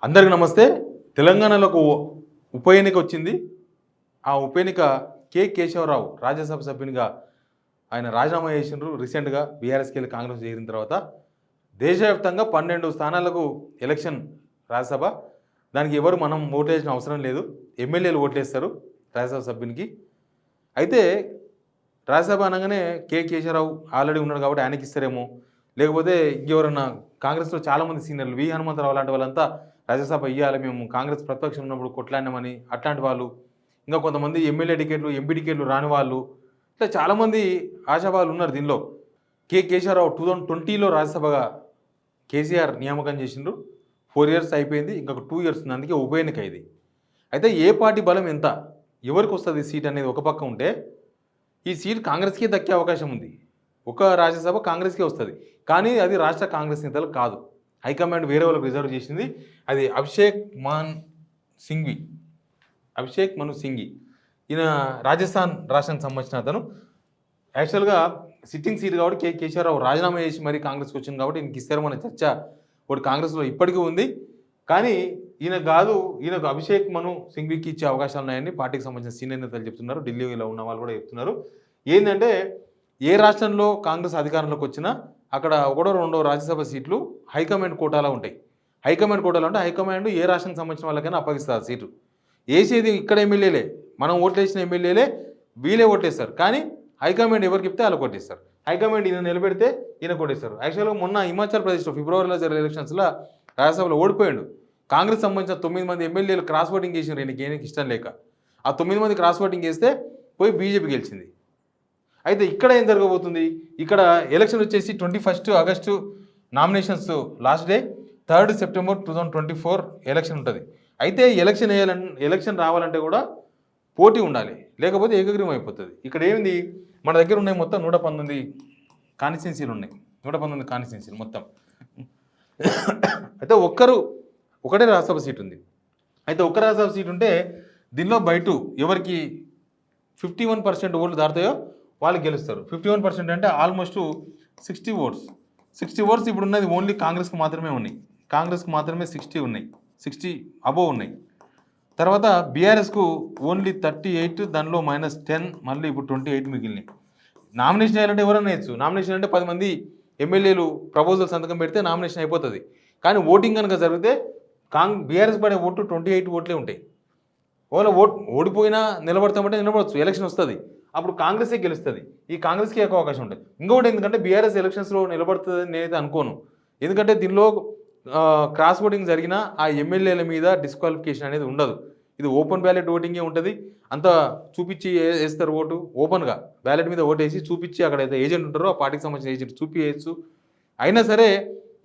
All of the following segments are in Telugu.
అందరికి నమస్తే. తెలంగాణలో ఒక ఉప ఎన్నిక వచ్చింది. ఆ ఉప ఎన్నిక కేశవరావు రాజ్యసభ సభ్యునిగా ఆయన రాజీనామా చేసిండ్రు. రీసెంట్గా బీఆర్ఎస్కి వెళ్ళి కాంగ్రెస్ చేరిన తర్వాత దేశవ్యాప్తంగా 12 స్థానాలకు ఎలక్షన్ రాజ్యసభ. దానికి ఎవరు మనం ఓటేసిన అవసరం లేదు, ఎమ్మెల్యేలు ఓట్లేస్తారు రాజ్యసభ సభ్యునికి. అయితే రాజ్యసభ అనగానే కేశవరావు ఆల్రెడీ ఉన్నాడు కాబట్టి ఆయనకి ఇస్తారేమో, లేకపోతే ఇంకెవరన్నా కాంగ్రెస్లో చాలామంది సీనియర్లు వి హనుమంతరావు లాంటి వాళ్ళంతా రాజ్యసభ ఇవ్వాలి, మేము కాంగ్రెస్ ప్రతిపక్షం ఉన్నప్పుడు కొట్లాడినామని అట్లాంటి వాళ్ళు, ఇంకా కొంతమంది ఎమ్మెల్యే టికెట్లు ఎంపీ టికెట్లు రాని వాళ్ళు, ఇట్లా చాలామంది ఆశావాళ్ళు ఉన్నారు దీనిలో. కేశవరావు 2020లో రాజ్యసభగా కేసీఆర్ నియామకం చేసిండ్రు. 4 years అయిపోయింది, ఇంకొక 2 years ఉంది. అందుకే ఉప ఎన్నిక ఇది. అయితే ఏ పార్టీ బలం ఎంత, ఎవరికి వస్తుంది సీట్ అనేది ఒక పక్క ఉంటే, ఈ సీట్ కాంగ్రెస్కే దక్కే అవకాశం ఉంది. ఒక రాజ్యసభ కాంగ్రెస్కే వస్తుంది, కానీ అది రాష్ట్ర కాంగ్రెస్ నేతలకు కాదు. హైకమాండ్ వేరే వాళ్ళకి రిజర్వ్ చేసింది. అది అభిషేక్ మను సింఘి. ఈయన రాజస్థాన్ రాష్ట్రానికి సంబంధించిన అతను. యాక్చువల్గా సిట్టింగ్ సీట్ కాబట్టి కేశవరావు రాజీనామా చేసి మరీ కాంగ్రెస్కి వచ్చింది కాబట్టి ఈయనకి ఇస్తారన్న చర్చ ఒకటి కాంగ్రెస్లో ఇప్పటికీ ఉంది. కానీ ఈయన కాదు, ఈయనకు అభిషేక్ మను సింఘ్వికి ఇచ్చే అవకాశాలు ఉన్నాయని పార్టీకి సంబంధించిన సీనియర్ నేతలు చెప్తున్నారు. ఢిల్లీలో ఉన్న వాళ్ళు కూడా చెప్తున్నారు. ఏంటంటే ఏ రాష్ట్రంలో కాంగ్రెస్ అధికారంలోకి వచ్చినా అక్కడ ఒకటో రెండో రాజ్యసభ సీట్లు హైకమాండ్ కోటాలో ఉంటాయి. హైకమాండ్ కోటాలో అంటే హైకమాండ్ ఏ రాష్ట్రానికి సంబంధించిన వాళ్ళకైనా అప్పగిస్తారు సీటు. వేసేది ఇక్కడ ఎమ్మెల్యేలే, మనం ఓట్లేసిన ఎమ్మెల్యేలే, వీళ్ళే ఓట్లేస్తారు. కానీ హైకమాండ్ ఎవరికి చెప్తే వాళ్ళు కొట్టేస్తారు. హైకమాండ్ ఈయన నిలబెడితే ఈయన కొట్టేస్తారు. యాక్చువల్గా మొన్న హిమాచల్ ప్రదేశ్లో ఫిబ్రవరిలో జరిగిన ఎలక్షన్స్లో రాజ్యసభలో ఓడిపోయాడు. కాంగ్రెస్ సంబంధించిన 9 మంది ఎమ్మెల్యేలు క్రాస్ ఓటింగ్ చేసినారు ఈయనకి ఇష్టం లేక. ఆ 9 మంది క్రాస్ ఓటింగ్ చేస్తే పోయి బీజేపీ గెలిచింది. అయితే ఇక్కడ ఏం జరగబోతుంది, ఇక్కడ ఎలక్షన్ వచ్చేసి 21 August nominations last day, 3 September 2024 election ఉంటుంది. అయితే ఎలక్షన్ రావాలంటే కూడా పోటీ ఉండాలి, లేకపోతే ఏకగ్రీవం అయిపోతుంది. ఇక్కడ ఏంది, మన దగ్గర ఉన్నాయి మొత్తం 119 కాన్స్టిట్యున్సీలు ఉన్నాయి. 119 కాన్స్టిట్యున్సీలు మొత్తం. అయితే ఒకటే రాజ్యసభ సీట్ ఉంది. అయితే ఒక్క రాజ్యసభ సీట్ ఉంటే దీనిలో బయట ఎవరికి 51% ఓట్లు దాటుతాయో వాళ్ళు గెలుస్తారు. 51% అంటే ఆల్మోస్ట్ 60 ఓట్స్. 60 ఓట్స్ ఇప్పుడు ఉన్నది ఓన్లీ కాంగ్రెస్కి మాత్రమే ఉన్నాయి. కాంగ్రెస్కి మాత్రమే 60 ఉన్నాయి, 60 అబోవ్ ఉన్నాయి. తర్వాత బీఆర్ఎస్కు ఓన్లీ 38, దానిలో -10, మళ్ళీ ఇప్పుడు 28 మిగిలినాయి. నామినేషన్ చేయాలంటే ఎవరైనా వేయచ్చు. నామినేషన్ అంటే 10 మంది ఎమ్మెల్యేలు ప్రపోజల్ సంతకం పెడితే నామినేషన్ అయిపోతుంది. కానీ ఓటింగ్ కనుక జరిగితే బీఆర్ఎస్ పడే ఓటు 28 ఓట్లే ఉంటాయి. ఓడిపోయినా నిలబడతామంటే నిలబడవచ్చు, ఎలక్షన్ వస్తుంది, అప్పుడు కాంగ్రెసే గెలుస్తుంది. ఈ కాంగ్రెస్కి ఎక్కువ అవకాశం ఉంటుంది. ఇంకొకటి ఎందుకంటే బీఆర్ఎస్ ఎలక్షన్స్లో నిలబడుతుంది నేనైతే అనుకోను. ఎందుకంటే దీనిలో క్రాస్ ఓటింగ్ జరిగినా ఆ ఎమ్మెల్యేల మీద డిస్క్వాలిఫికేషన్ అనేది ఉండదు. ఇది ఓపెన్ బ్యాలెట్ ఓటింగే ఉంటుంది. అంతా చూపించి వేస్తారు ఓటు, ఓపెన్గా బ్యాలెట్ మీద ఓటు వేసి చూపించి అక్కడ అయితే ఏజెంట్ ఉంటారో ఆ పార్టీకి సంబంధించిన ఏజెంట్ చూపించవచ్చు. అయినా సరే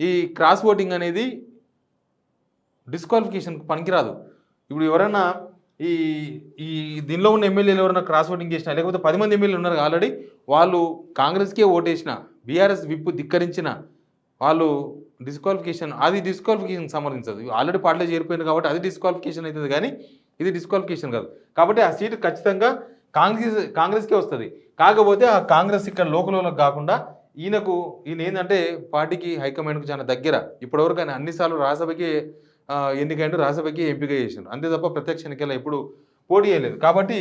ఈ క్రాస్ ఓటింగ్ అనేది డిస్క్వాలిఫికేషన్కి పనికిరాదు. ఇప్పుడు ఎవరైనా ఈ దీనిలో ఉన్న ఎమ్మెల్యేలు ఎవరైనా క్రాస్ ఓటింగ్ చేసినా, లేకపోతే 10 మంది ఎమ్మెల్యేలు ఉన్నారు ఆల్రెడీ, వాళ్ళు కాంగ్రెస్కే ఓటేసిన, బీఆర్ఎస్ విప్పు ధిక్కరించిన వాళ్ళు డిస్క్వాలిఫికేషన్ సమర్థించదు. ఆల్రెడీ పార్టీలో చేరిపోయింది కాబట్టి అది డిస్క్వాలిఫికేషన్ అవుతుంది, కానీ ఇది డిస్క్వాలిఫికేషన్ కాదు. కాబట్టి ఆ సీటు ఖచ్చితంగా కాంగ్రెస్కే వస్తుంది. కాకపోతే ఆ కాంగ్రెస్ ఇక్కడ లోకల్లోకి కాకుండా ఈయన ఏంటంటే పార్టీకి హైకమాండ్కి చాలా దగ్గర. ఇప్పటివరకు ఆయన అన్నిసార్లు రాజ్యసభకి ఎన్నికైంటూ రాజ్యసభకి ఎంపిక చేసిండు, అంతే తప్ప ప్రత్యక్ష ఎన్నికల్లో ఎప్పుడు పోటీ చేయలేదు. కాబట్టి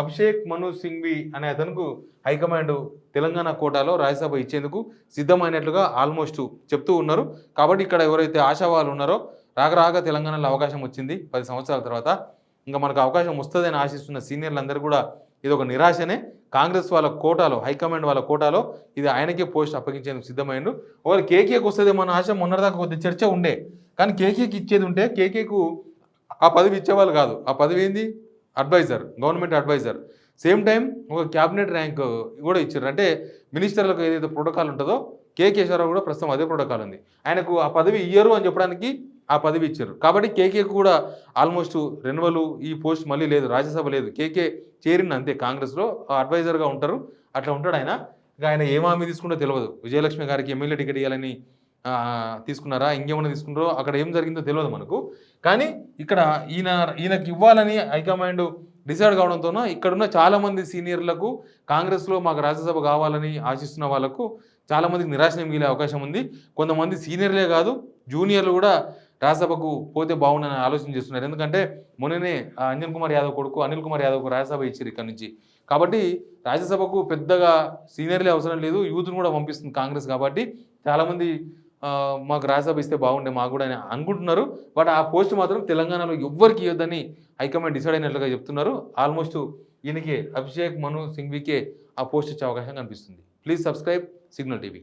అభిషేక్ మను సింఘ్వి అనే అతనుకు హైకమాండ్ తెలంగాణ కోటాలో రాజ్యసభ ఇచ్చేందుకు సిద్ధమైనట్లుగా ఆల్మోస్ట్ చెప్తూ ఉన్నారు. కాబట్టి ఇక్కడ ఎవరైతే ఆశావాళ్ళు ఉన్నారో రాక తెలంగాణలో అవకాశం వచ్చింది 10 సంవత్సరాల తర్వాత, ఇంకా మనకు అవకాశం వస్తుందని ఆశిస్తున్న సీనియర్లందరూ కూడా ఇది ఒక నిరాశనే. కాంగ్రెస్ వాళ్ళ కోటాలో, హైకమాండ్ వాళ్ళ కోటాలో ఇది ఆయనకే పోస్ట్ అప్పగించేందుకు సిద్ధమైండు. ఒకవేళ కేకేకి వస్తుంది మన ఆశ మొన్నటిదాకా కొద్ది చర్చ ఉండే, కానీ కేకేకి ఇచ్చేది ఉంటే కేకేకు ఆ పదవి ఇచ్చేవాళ్ళు కాదు. ఆ పదవి ఏంది, adviser, government adviser. Same time ఒక క్యాబినెట్ ర్యాంక్ కూడా ఇచ్చారు. అంటే మినిస్టర్లకు ఏదైతే ప్రోటోకాల్ ఉంటుందో కేశవరావు కూడా ప్రస్తుతం అదే ప్రోటోకాల్ ఉంది. ఆయనకు ఆ పదవి ఇయ్యరు అని చెప్పడానికి ఆ పదవి ఇచ్చారు. కాబట్టి కేకేకు కూడా ఆల్మోస్ట్ రెన్యువల్, ఈ పోస్ట్ మళ్ళీ లేదు, రాజ్యసభ లేదు. కేకే చేరిన అంతే, కాంగ్రెస్లో అడ్వైజర్గా ఉంటారు, అట్లా ఉంటాడు ఆయన. ఇక ఆయన ఏం హామీ తీసుకుంటో తెలియదు. విజయలక్ష్మి గారికి ఎమ్మెల్యే టికెట్ ఇవ్వాలని తీసుకున్నారా, ఇంకేమైనా తీసుకున్నారో, అక్కడ ఏం జరిగిందో తెలియదు మనకు. కానీ ఇక్కడ ఈయనకి ఇవ్వాలని హైకమాండ్ డిసైడ్ కావడంతోనో ఇక్కడున్న చాలామంది సీనియర్లకు కాంగ్రెస్లో మాకు రాజ్యసభ కావాలని ఆశిస్తున్న వాళ్ళకు చాలామందికి నిరాశ మిగిలే అవకాశం ఉంది. కొంతమంది సీనియర్లే కాదు, జూనియర్లు కూడా రాజ్యసభకు పోతే బాగుండని ఆలోచన చేస్తున్నారు. ఎందుకంటే మొన్ననే అంజన్ కుమార్ యాదవ్ కొడుకు అనిల్ కుమార్ యాదవ్కు రాజ్యసభ ఇచ్చారు ఇక్కడ నుంచి. కాబట్టి రాజ్యసభకు పెద్దగా సీనియర్లే అవసరం లేదు, యూత్‌ని కూడా పంపిస్తుంది కాంగ్రెస్. కాబట్టి చాలామంది మాకు రాజ్యసభ ఇస్తే బాగుండే మాకు కూడా అని అనుకుంటున్నారు. బట్ ఆ పోస్ట్ మాత్రం తెలంగాణలో ఎవ్వరికి ఇవ్వద్దని హైకమాండ్ డిసైడ్ అయినట్లుగా చెప్తున్నారు. ఆల్మోస్ట్ ఈయనకే అభిషేక్ మను సింఘ్వీకే ఆ పోస్ట్ ఇచ్చే అవకాశం కనిపిస్తుంది. Please subscribe signal TV.